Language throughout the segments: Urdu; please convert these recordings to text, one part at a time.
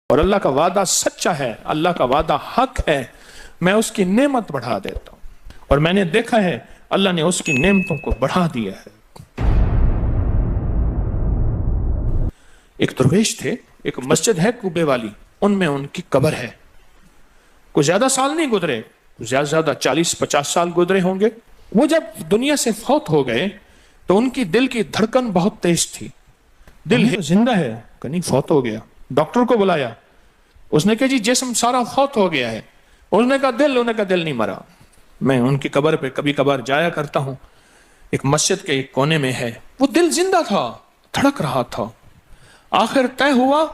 اور اللہ کا وعدہ سچا ہے، اللہ کا وعدہ حق ہے، میں اس کی نعمت بڑھا دیتا ہوں۔ اور میں نے دیکھا ہے اللہ نے اس کی نعمتوں کو بڑھا دیا ہے۔ ایک درویش تھے، ایک مسجد ہے کوبے والی، ان میں ان کی قبر ہے۔ کوئی زیادہ سال نہیں گزرے، زیادہ زیادہ 40-50 سال گزرے ہوں گے۔ وہ جب دنیا سے فوت ہو گئے تو ان کی دل کی دھڑکن بہت تیز تھی۔ دل زندہ ہے کہ نہیں، فوت ہو گیا۔ ڈاکٹر کو بلایا، اس نے کہا جی جسم سارا فوت ہو گیا ہے۔ اس نے کہا دل نہیں مرا۔ میں ان کی قبر پہ کبھی کبھار جایا کرتا ہوں، ایک مسجد کے ایک کونے میں ہے، وہ دل زندہ تھا، دھڑک رہا تھا۔ آخر طے ہوا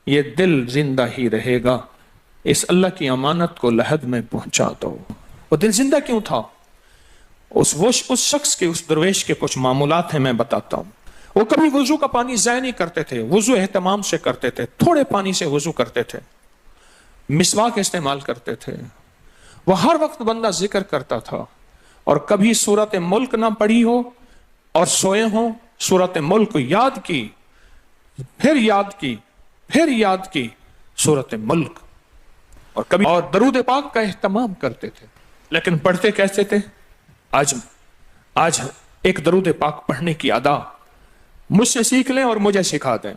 یہ دل زندہ ہی رہے گا، اس اللہ کی امانت کو لحد میں پہنچا دو۔ وہ دل زندہ کیوں تھا؟ اس شخص کے، اس درویش کے کچھ معمولات ہیں، میں بتاتا ہوں۔ وہ کبھی وضو کا پانی ضائع نہیں کرتے تھے، وضو اہتمام سے کرتے تھے، تھوڑے پانی سے وضو کرتے تھے، مسواک استعمال کرتے تھے۔ وہ ہر وقت بندہ ذکر کرتا تھا، اور کبھی سورۃ ملک نہ پڑھی ہو اور سوئے ہوں، سورۃ ملک یاد کی، پھر یاد کی سورۃ ملک، اور کبھی اور درود پاک کا اہتمام کرتے تھے۔ لیکن پڑھتے کیسے تھے؟ آج ایک درود پاک پڑھنے کی ادا مجھ سے سیکھ لیں اور مجھے سکھا دیں،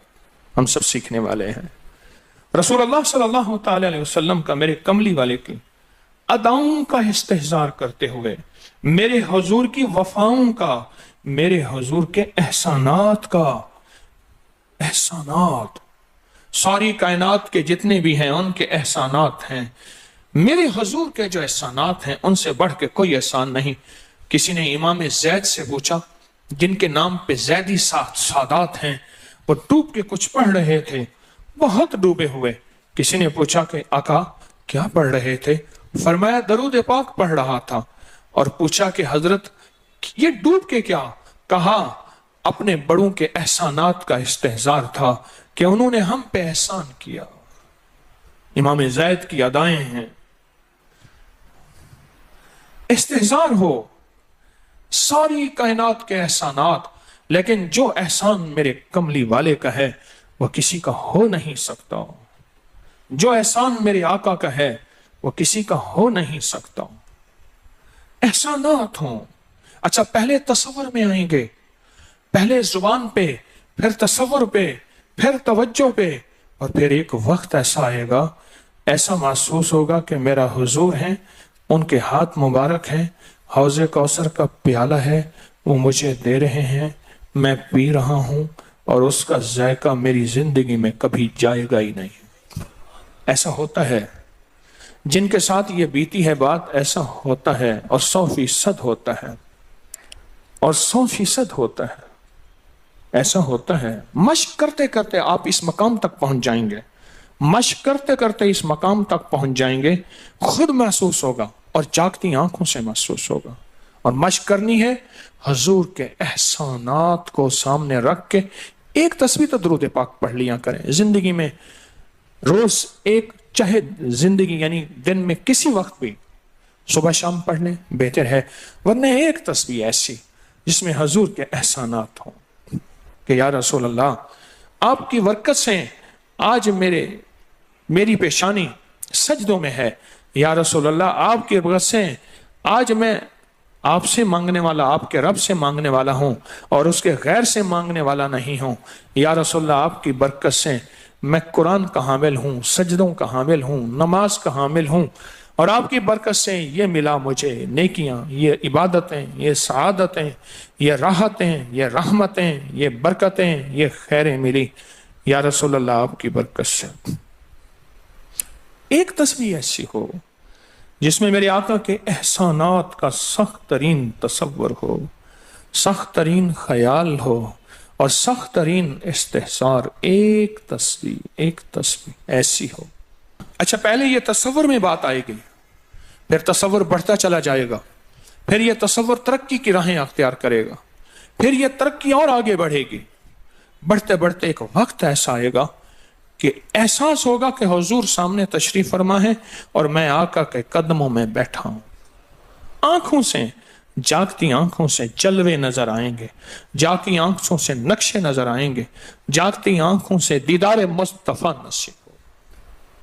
ہم سب سیکھنے والے ہیں۔ رسول اللہ صلی اللہ تعالی علیہ وسلم کا، میرے کملی والے کی اداؤں کا استحضار کرتے ہوئے، میرے حضور کی وفاؤں کا، میرے حضور کے احسانات کا، احسانات ساری کائنات کے جتنے بھی ہیں ان کے احسانات ہیں۔ میرے حضور کے جو احسانات ہیں ان سے بڑھ کے کوئی احسان نہیں۔ کسی نے امام زید سے پوچھا، جن کے نام پہ زیدی سادات ہیں، وہ ڈوب کے کچھ پڑھ رہے تھے، بہت ڈوبے ہوئے۔ کسی نے پوچھا کہ آقا کیا پڑھ رہے تھے؟ فرمایا درود پاک پڑھ رہا تھا۔ اور پوچھا کہ حضرت یہ ڈوب کے کیا؟ کہا اپنے بڑوں کے احسانات کا استحضار تھا کہ انہوں نے ہم پہ احسان کیا۔ امام زید کی ادائیں ہیں، استحضار ہو ساری کائنات کے احسانات، لیکن جو احسان میرے کملی والے کا ہے وہ کسی کا ہو نہیں سکتا۔ جو احسان میرے آقا کا ہے وہ کسی کا ہو نہیں سکتا۔ احسانات ہوں۔ اچھا، پہلے تصور میں آئیں گے، پہلے زبان پہ، پھر تصور پہ، پھر توجہ پہ، اور پھر ایک وقت ایسا آئے گا، ایسا محسوس ہوگا کہ میرا حضور ہے، ان کے ہاتھ مبارک ہیں، حوض کوثر کا پیالہ ہے، وہ مجھے دے رہے ہیں، میں پی رہا ہوں، اور اس کا ذائقہ میری زندگی میں کبھی جائے گا ہی نہیں۔ ایسا ہوتا ہے، جن کے ساتھ یہ بیتی ہے بات، ایسا ہوتا ہے، اور 100% ہوتا ہے، اور 100% ہوتا ہے، ایسا ہوتا ہے۔ مشق کرتے کرتے آپ اس مقام تک پہنچ جائیں گے، مشق کرتے کرتے اس مقام تک پہنچ جائیں گے، خود محسوس ہوگا اور جاگتی آنکھوں سے محسوس ہوگا۔ اور مشق کرنی ہے حضور کے احسانات کو سامنے رکھ کے۔ ایک تصویر تو درود پاک پڑھ لیا کریں زندگی میں، روز ایک، چاہے زندگی یعنی دن میں کسی وقت بھی صبح شام پڑھ لیں، بہتر ہے، ورنہ ایک تصویر ایسی جس میں حضور کے احسانات ہوں کہ یا رسول اللہ آپ کی برکت سے آج میری پیشانی سجدوں میں ہے، یا رسول اللہ آپ کی برکت سے آج میں آپ سے مانگنے والا، آپ کے رب سے مانگنے والا ہوں، اور اس کے غیر سے مانگنے والا نہیں ہوں۔ یا رسول اللہ آپ کی برکت سے میں قرآن کا حامل ہوں، سجدوں کا حامل ہوں، نماز کا حامل ہوں، اور آپ کی برکت سے یہ ملا مجھے نیکیاں، یہ عبادتیں، یہ سعادتیں، یہ راحتیں، یہ رحمتیں، یہ برکتیں، یہ خیریں ملی، یا رسول اللہ آپ کی برکت سے۔ ایک تصویر ایسی ہو جس میں میرے آقا کے احسانات کا سخت ترین تصور ہو، سخت ترین خیال ہو، اور سخت ترین استحضار۔ ایک تصویر ایسی ہو۔ اچھا، پہلے یہ تصور میں بات آئے گی، پھر تصور بڑھتا چلا جائے گا، پھر یہ تصور ترقی کی راہیں اختیار کرے گا، پھر یہ ترقی اور آگے بڑھے گی۔ بڑھتے بڑھتے ایک وقت ایسا آئے گا کہ احساس ہوگا کہ حضور سامنے تشریف فرما ہے اور میں آقا کے قدموں میں بیٹھا ہوں۔ آنکھوں سے، جاگتی آنکھوں سے جلوے نظر آئیں گے، جاگتی آنکھوں سے نقشے نظر آئیں گے، جاگتی آنکھوں سے دیدار مصطفیٰ نصیب ہو۔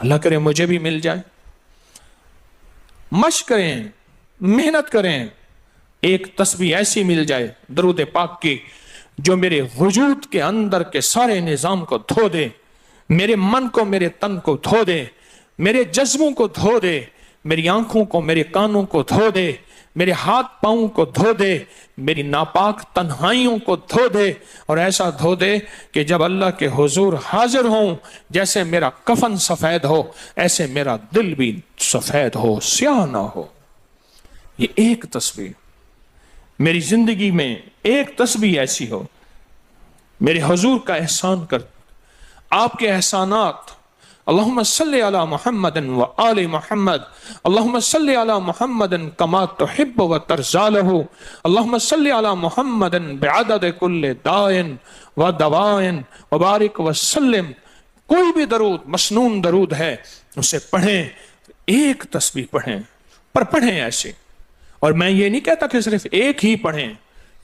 اللہ کرے مجھے بھی مل جائے. مشق کریں، محنت کریں، ایک تسبیح ایسی مل جائے درود پاک کی جو میرے وجود کے اندر کے سارے نظام کو دھو دے، میرے من کو، میرے تن کو دھو دے، میرے جذبوں کو دھو دے، میری آنکھوں کو، میرے کانوں کو دھو دے، میرے ہاتھ پاؤں کو دھو دے، میری ناپاک تنہائیوں کو دھو دے، اور ایسا دھو دے کہ جب اللہ کے حضور حاضر ہوں، جیسے میرا کفن سفید ہو ایسے میرا دل بھی سفید ہو، سیاہ نہ ہو. یہ ایک تسبیح میری زندگی میں، ایک تسبیح ایسی ہو. میرے حضور کا احسان کر، آپ کے احسانات. اللہم صلی علی محمد و آل محمد، اللہم صلی علی محمد کما تحب و ترضى له، اللہم صلی علی محمد بعدد کل داء و دواء وبارک وسلم. کوئی بھی درود، مسنون درود ہے، اسے پڑھیں، ایک تسبیح پڑھیں، پر پڑھیں ایسے. اور میں یہ نہیں کہتا کہ صرف ایک ہی پڑھیں،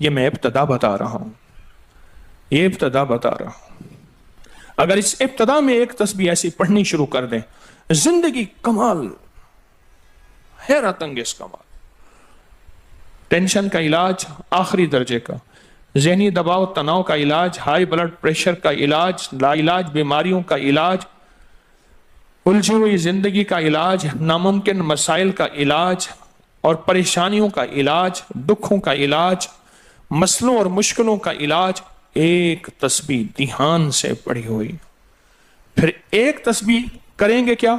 یہ میں ابتدا بتا رہا ہوں، یہ ابتدا بتا رہا ہوں. اگر اس ابتدا میں ایک تسبیح ایسی پڑھنی شروع کر دیں، زندگی کمال، حیرت انگیز کمال. ٹینشن کا علاج آخری درجے کا، ذہنی دباؤ تناؤ کا علاج، ہائی بلڈ پریشر کا علاج، لا علاج بیماریوں کا علاج، الجھی ہوئی زندگی کا علاج، ناممکن مسائل کا علاج اور پریشانیوں کا علاج، دکھوں کا علاج، مسئلوں اور مشکلوں کا علاج، ایک تسبیح دھیان سے پڑھی ہوئی. پھر ایک تسبیح کریں گے کیا؟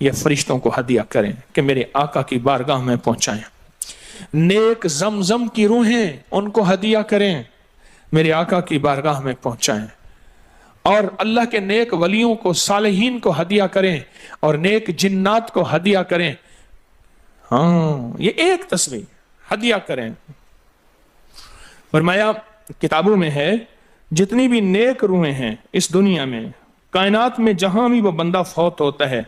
یہ فرشتوں کو ہدیہ کریں کہ میرے آقا کی بارگاہ میں پہنچائیں. نیک زمزم کی روحیں ان کو ہدیہ کریں، میرے آقا کی بارگاہ میں پہنچائیں. اور اللہ کے نیک ولیوں کو، صالحین کو ہدیہ کریں، اور نیک جنات کو ہدیہ کریں. ہاں، یہ ایک تسبیح ہدیہ کریں. فرمایا کتابوں میں ہے، جتنی بھی نیک روحیں ہیں اس دنیا میں، کائنات میں، جہاں بھی وہ بندہ فوت ہوتا ہے،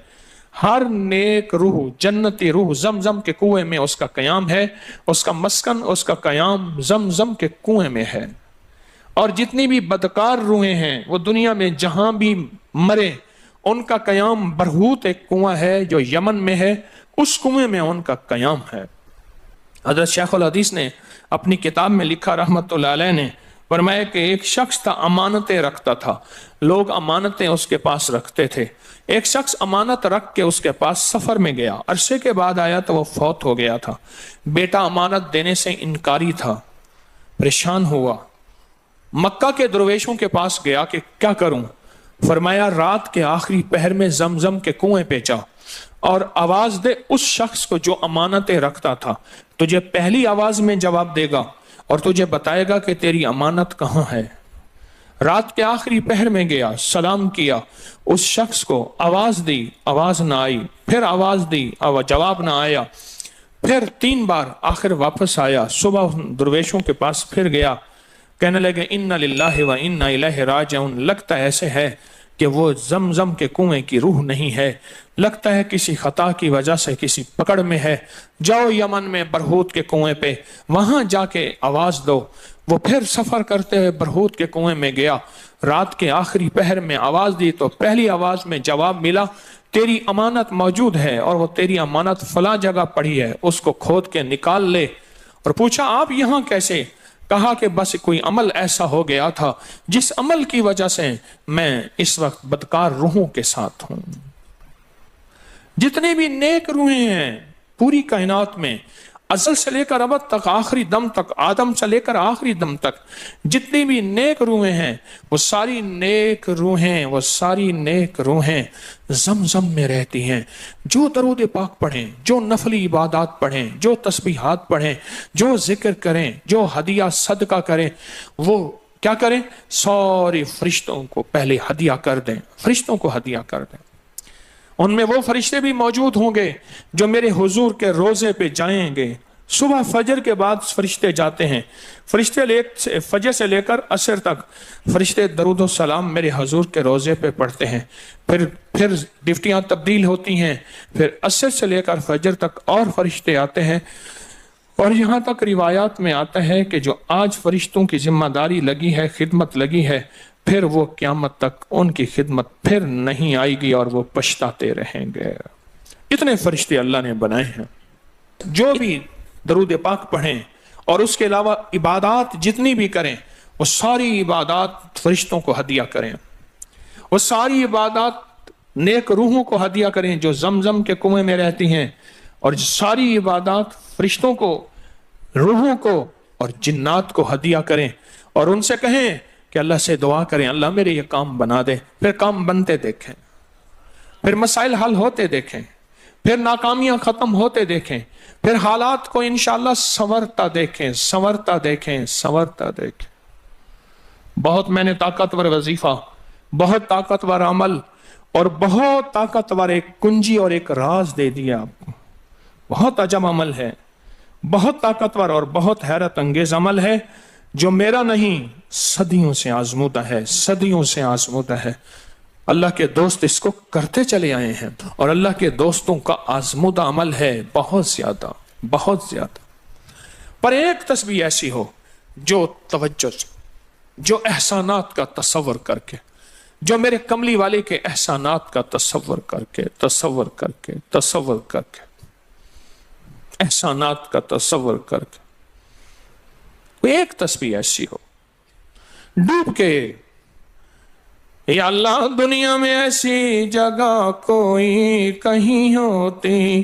ہر نیک روح، جنتی روح زمزم کے کنویں میں اس کا قیام ہے، اس کا مسکن، اس کا قیام زمزم کے کنویں میں ہے. اور جتنی بھی بدکار روحیں ہیں وہ دنیا میں جہاں بھی مرے، ان کا قیام برہوت ایک کنواں ہے جو یمن میں ہے، اس کنویں میں ان کا قیام ہے. حضرت شیخ الحدیث نے اپنی کتاب میں لکھا رحمت اللہ علیہ نے، فرمایا کہ ایک شخص تھا، امانتیں رکھتا تھا، لوگ امانتیں اس کے پاس رکھتے تھے. ایک شخص امانت رکھ کے اس کے پاس سفر میں گیا، عرصے کے بعد آیا تو وہ فوت ہو گیا تھا. بیٹا امانت دینے سے انکاری تھا، پریشان ہوا، مکہ کے درویشوں کے پاس گیا کہ کیا کروں. فرمایا رات کے آخری پہر میں زمزم کے کنویں پہ جا اور آواز دے اس شخص کو جو امانتیں رکھتا تھا. تجھے پہلی آواز میں جواب دے گا اور تجھے بتائے گا کہ تیری امانت کہاں ہے. رات کے آخری پہر میں گیا، سلام کیا، اس شخص کو آواز دی، آواز نہ آئی، پھر آواز دی، جواب نہ آیا، پھر 3 بار، آخر واپس آیا. صبح درویشوں کے پاس پھر گیا، کہنے لگے اِنَّ لِلَّهِ وَإِنَّا إِلَيْهِ رَاجِعُونَ. لگتا ایسے ہے کہ وہ زمزم کے کنویں کی روح نہیں ہے، لگتا ہے کسی خطا کی وجہ سے کسی پکڑ میں ہے. جاؤ یمن میں برہوت کے کنویں پہ، وہاں جا کے آواز دو. وہ پھر سفر کرتے ہوئے برہوت کے کنویں میں گیا، رات کے آخری پہر میں آواز دی تو پہلی آواز میں جواب ملا، تیری امانت موجود ہے اور وہ تیری امانت فلاں جگہ پڑی ہے، اس کو کھود کے نکال لے. اور پوچھا آپ یہاں کیسے؟ کہا کہ بس کوئی عمل ایسا ہو گیا تھا جس عمل کی وجہ سے میں اس وقت بدکار روحوں کے ساتھ ہوں. جتنے بھی نیک روحیں ہیں پوری کائنات میں، ازل سے لے کر ابد تک، آخری دم تک، آدم سے لے کر آخری دم تک، جتنی بھی نیک روحیں ہیں وہ ساری نیک روحیں، وہ ساری نیک روحیں زمزم میں رہتی ہیں. جو درود پاک پڑھیں، جو نفلی عبادات پڑھیں، جو تسبیحات پڑھیں، جو ذکر کریں، جو ہدیہ صدقہ کریں، وہ کیا کریں؟ سارے فرشتوں کو پہلے ہدیہ کر دیں، فرشتوں کو ہدیہ کر دیں. ان میں وہ فرشتے بھی موجود ہوں گے جو میرے حضور کے روزے پہ جائیں گے. صبح فجر کے بعد فرشتے جاتے ہیں، فرشتے فجر سے لے کر عصر تک فرشتے درود و سلام میرے حضور کے روزے پہ پڑھتے ہیں. پھر ڈیوٹیاں تبدیل ہوتی ہیں، پھر عصر سے لے کر فجر تک اور فرشتے آتے ہیں. اور یہاں تک روایات میں آتا ہے کہ جو آج فرشتوں کی ذمہ داری لگی ہے، خدمت لگی ہے، پھر وہ قیامت تک ان کی خدمت پھر نہیں آئے گی اور وہ پچھتاتے رہیں گے۔ اتنے فرشتے اللہ نے بنائے ہیں، جو بھی درود پاک پڑھیں اور اس کے علاوہ عبادات جتنی بھی کریں وہ ساری عبادات فرشتوں کو ہدیہ کریں، وہ ساری عبادات نیک روحوں کو ہدیہ کریں جو زمزم کے کنویں میں رہتی ہیں، اور ساری عبادات فرشتوں کو، روحوں کو اور جنات کو ہدیہ کریں، اور ان سے کہیں کہ اللہ سے دعا کریں اللہ میرے یہ کام بنا دے، پھر کام بنتے دیکھیں، پھر مسائل حل ہوتے دیکھیں، پھر ناکامیاں ختم ہوتے دیکھیں، پھر حالات کو انشاءاللہ سنورتا دیکھیں، سنورتا دیکھیں، سنورتا دیکھیں۔ بہت میں نے طاقتور وظیفہ، بہت طاقتور عمل اور بہت طاقتور ایک کنجی اور ایک راز دے دیا آپ کو۔ بہت عجب عمل ہے، بہت طاقتور اور بہت حیرت انگیز عمل ہے جو میرا نہیں، صدیوں سے آزمودہ ہے، صدیوں سے آزمودہ ہے۔ اللہ کے دوست اس کو کرتے چلے آئے ہیں، اور اللہ کے دوستوں کا آزمودہ عمل ہے بہت زیادہ، بہت زیادہ۔ پر ایک تسبیح ایسی ہو جو توجہ سے، جو احسانات کا تصور کر کے، جو میرے کملی والے کے احسانات کا تصور کر کے، تصور کر کے، تصور کر کے، احسانات کا تصور کر کے، کوئی ایک تسبیح ایسی ہو ڈوب کے، یا اللہ دنیا میں ایسی جگہ کوئی کہیں ہوتی،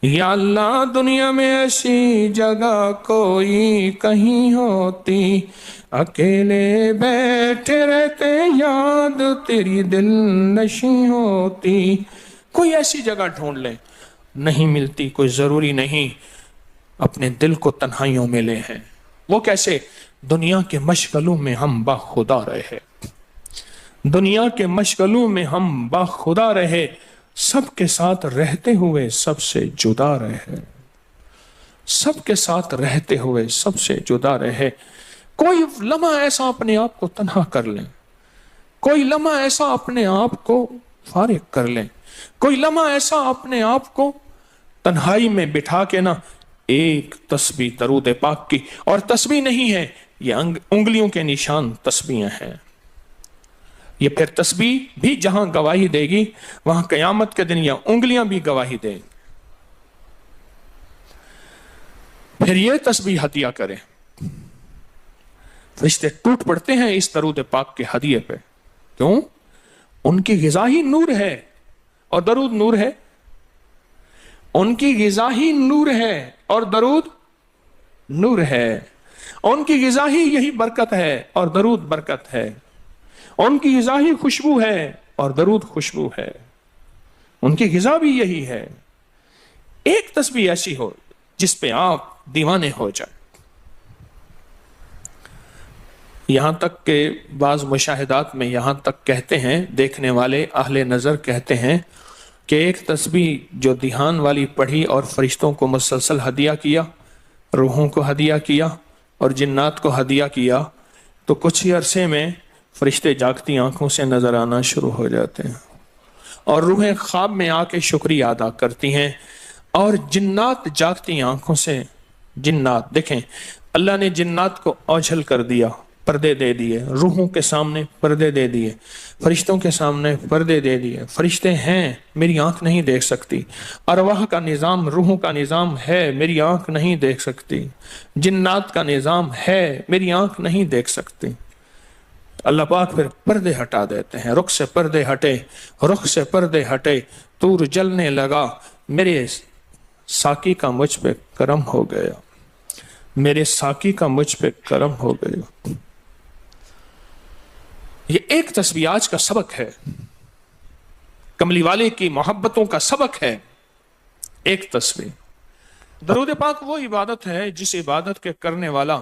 یا اللہ دنیا میں ایسی جگہ کوئی کہیں ہوتی، اکیلے بیٹھے رہتے یاد تیری دل نشیں ہوتی۔ کوئی ایسی جگہ ڈھونڈ لیں، نہیں ملتی کوئی ضروری نہیں اپنے دل کو تنہائیوں میں لے ہیں۔ وہ کیسے؟ دنیا کے مشغلوں میں ہم باخدا رہے، دنیا کے مشغلوں میں ہم باخدا رہے، سب کے ساتھ رہتے ہوئے سب سے جدا رہے، سب کے ساتھ رہتے ہوئے سب سے جدا رہے۔ کوئی لمحہ ایسا اپنے آپ کو تنہا کر لیں، کوئی لمحہ ایسا اپنے آپ کو فارغ کر لیں، کوئی لمحہ ایسا اپنے آپ کو تنہائی میں بٹھا کے نا ایک تسبیح درود پاک کی، اور تسبیح نہیں ہے یہ انگلیوں کے نشان تسبیحیں ہیں۔ یہ پھر تسبیح بھی جہاں گواہی دے گی وہاں قیامت کے دن یہ انگلیاں بھی گواہی دیں گی۔ پھر یہ تسبیح ہدیہ کریں، فرشتے ٹوٹ پڑتے ہیں اس درود پاک کے ہدیے پہ۔ کیوں؟ ان کی غذا ہی نور ہے، اور درود نور ہے، ان کی غذا ہی نور ہے اور درود نور ہے، ان کی غذا ہی یہی برکت ہے اور درود برکت ہے، ان کی غذا ہی خوشبو ہے اور درود خوشبو ہے، ان کی غذا بھی یہی ہے۔ ایک تسبیح ایسی ہو جس پہ آپ دیوانے ہو جائیں۔ یہاں تک کہ بعض مشاہدات میں یہاں تک کہتے ہیں، دیکھنے والے اہل نظر کہتے ہیں کہ ایک تسبیح جو دھیان والی پڑھی اور فرشتوں کو مسلسل ہدیہ کیا، روحوں کو ہدیہ کیا اور جنات کو ہدیہ کیا، تو کچھ ہی عرصے میں فرشتے جاگتی آنکھوں سے نظر آنا شروع ہو جاتے ہیں، اور روحیں خواب میں آ کے شکریہ ادا کرتی ہیں، اور جنات جاگتی آنکھوں سے، جنات دیکھیں اللہ نے جنات کو اوجھل کر دیا، پردے دے دیے، روحوں کے سامنے پردے دے دیے، فرشتوں کے سامنے پردے دے دیے۔ فرشتے ہیں، میری آنکھ نہیں دیکھ سکتی، ارواح کا نظام، روحوں کا نظام ہے، میری آنکھ نہیں دیکھ سکتی، جنات کا نظام ہے، میری آنکھ نہیں دیکھ سکتی۔ اللہ پاک پھر پردے ہٹا دیتے ہیں، رخ سے پردے ہٹے، رخ سے پردے ہٹے، طور جلنے لگا، میرے ساقی کا مجھ پہ کرم ہو گیا، میرے ساقی کا مجھ پہ کرم ہو گیا۔ یہ ایک تسبیح آج کا سبق ہے، کملی والے کی محبتوں کا سبق ہے، ایک تسبیح۔ درود پاک وہ عبادت ہے جس عبادت کے کرنے والا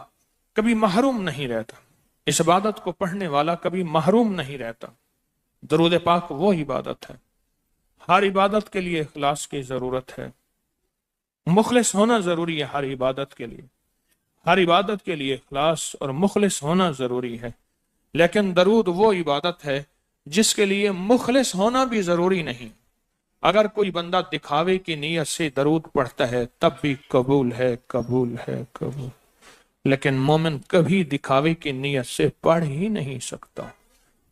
کبھی محروم نہیں رہتا، اس عبادت کو پڑھنے والا کبھی محروم نہیں رہتا۔ درود پاک وہ عبادت ہے، ہر عبادت کے لیے اخلاص کی ضرورت ہے، مخلص ہونا ضروری ہے ہر عبادت کے لیے، ہر عبادت کے لیے اخلاص اور مخلص ہونا ضروری ہے، لیکن درود وہ عبادت ہے جس کے لیے مخلص ہونا بھی ضروری نہیں۔ اگر کوئی بندہ دکھاوے کی نیت سے درود پڑھتا ہے تب بھی قبول ہے، قبول ہے، قبول۔ لیکن مومن کبھی دکھاوے کی نیت سے پڑھ ہی نہیں سکتا.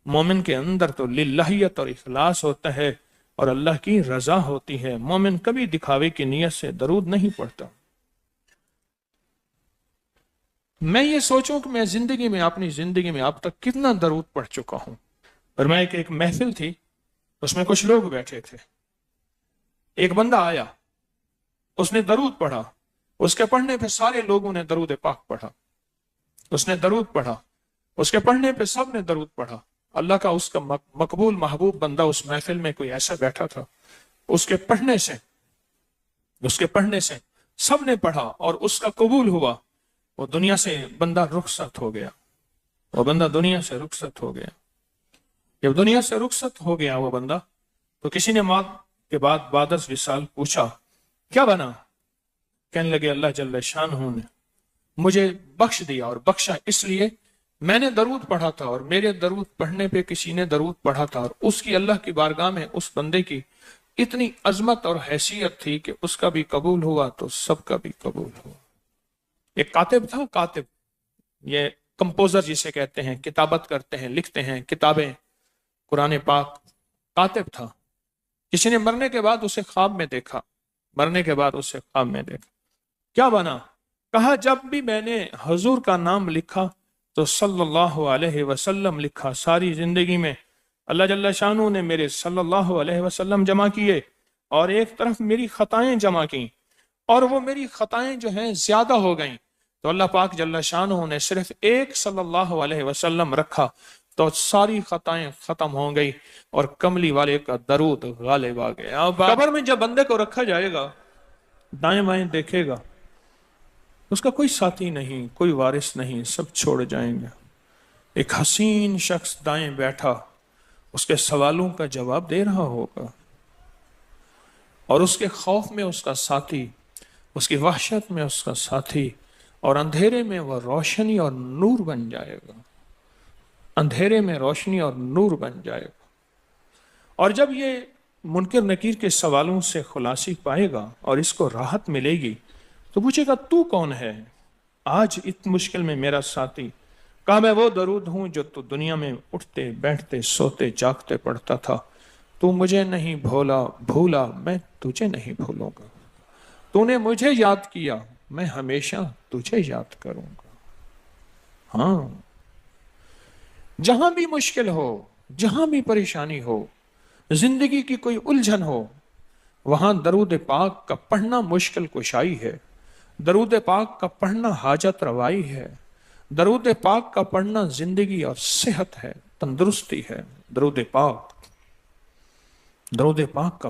مومن کے اندر تو للہیت اور اخلاص ہوتا ہے اور اللہ کی رضا ہوتی ہے. مومن کبھی دکھاوے کی نیت سے درود نہیں پڑھتا. میں یہ سوچوں کہ میں اپنی زندگی میں اب تک کتنا درود پڑھ چکا ہوں. اور میں ایک محفل تھی، اس میں کچھ لوگ بیٹھے تھے. ایک بندہ آیا، اس نے درود پڑھا. اس کے پڑھنے پہ سارے لوگوں نے درود پاک پڑھا. اس نے درود پڑھا، اس کے پڑھنے پہ سب نے درود پڑھا. اللہ کا اس کا مقبول محبوب بندہ اس محفل میں کوئی ایسا بیٹھا تھا، اس کے پڑھنے سے سب نے پڑھا اور اس کا قبول ہوا. وہ دنیا سے بندہ رخصت ہو گیا. جب دنیا سے رخصت ہو گیا وہ بندہ، تو کسی نے موت کے بعد بعد از وصال پوچھا کیا بنا؟ کہنے لگے اللہ جل شانہ نے مجھے بخش دیا، اور بخشا اس لیے میں نے درود پڑھا تھا، اور میرے درود پڑھنے پہ کسی نے درود پڑھا تھا، اور اس کی اللہ کی بارگاہ میں اس بندے کی اتنی عظمت اور حیثیت تھی کہ اس کا بھی قبول ہوا تو سب کا بھی قبول ہوا. ایک کاتب تھا، کاتب یہ کمپوزر جسے کہتے ہیں، کتابت کرتے ہیں، لکھتے ہیں کتابیں قرآن پاک. کاتب تھا. کسی نے مرنے کے بعد اسے خواب میں دیکھا. کیا بنا؟ کہا جب بھی میں نے حضور کا نام لکھا تو صلی اللہ علیہ وسلم لکھا. ساری زندگی میں اللہ جل شانہ نے میرے صلی اللہ علیہ وسلم جمع کیے، اور ایک طرف میری خطائیں جمع کی، اور وہ میری خطائیں جو ہیں زیادہ ہو گئیں، تو اللہ پاک جل شانہ نے صرف ایک صلی اللہ علیہ وسلم رکھا تو ساری خطائیں ختم ہو گئی، اور کملی والے کا درود غالب آ گیا. قبر میں جب بندے کو رکھا جائے گا، دائیں بائیں دیکھے گا، اس کا کوئی ساتھی نہیں، کوئی وارث نہیں، سب چھوڑ جائیں گے. ایک حسین شخص دائیں بیٹھا اس کے سوالوں کا جواب دے رہا ہوگا، اور اس کے خوف میں اس کا ساتھی، اس کی وحشت میں اس کا ساتھی، اور اندھیرے میں وہ روشنی اور نور بن جائے گا. اور جب یہ منکر نکیر کے سوالوں سے خلاصی پائے گا اور اس کو راحت ملے گی تو پوچھے گا تو کون ہے آج اتنی مشکل میں میرا ساتھی؟ کہا میں وہ درود ہوں جو تو دنیا میں اٹھتے بیٹھتے سوتے جاگتے پڑھتا تھا. تو مجھے نہیں بھولا، میں تجھے نہیں بھولوں گا. تو نے مجھے یاد کیا، میں ہمیشہ تجھے یاد کروں گا. ہاں، جہاں بھی مشکل ہو، جہاں بھی پریشانی ہو، زندگی کی کوئی الجھن ہو، وہاں درود پاک کا پڑھنا مشکل کشائی ہے. درود پاک کا پڑھنا حاجت روائی ہے. درود پاک کا پڑھنا زندگی اور صحت ہے، تندرستی ہے. درود پاک کا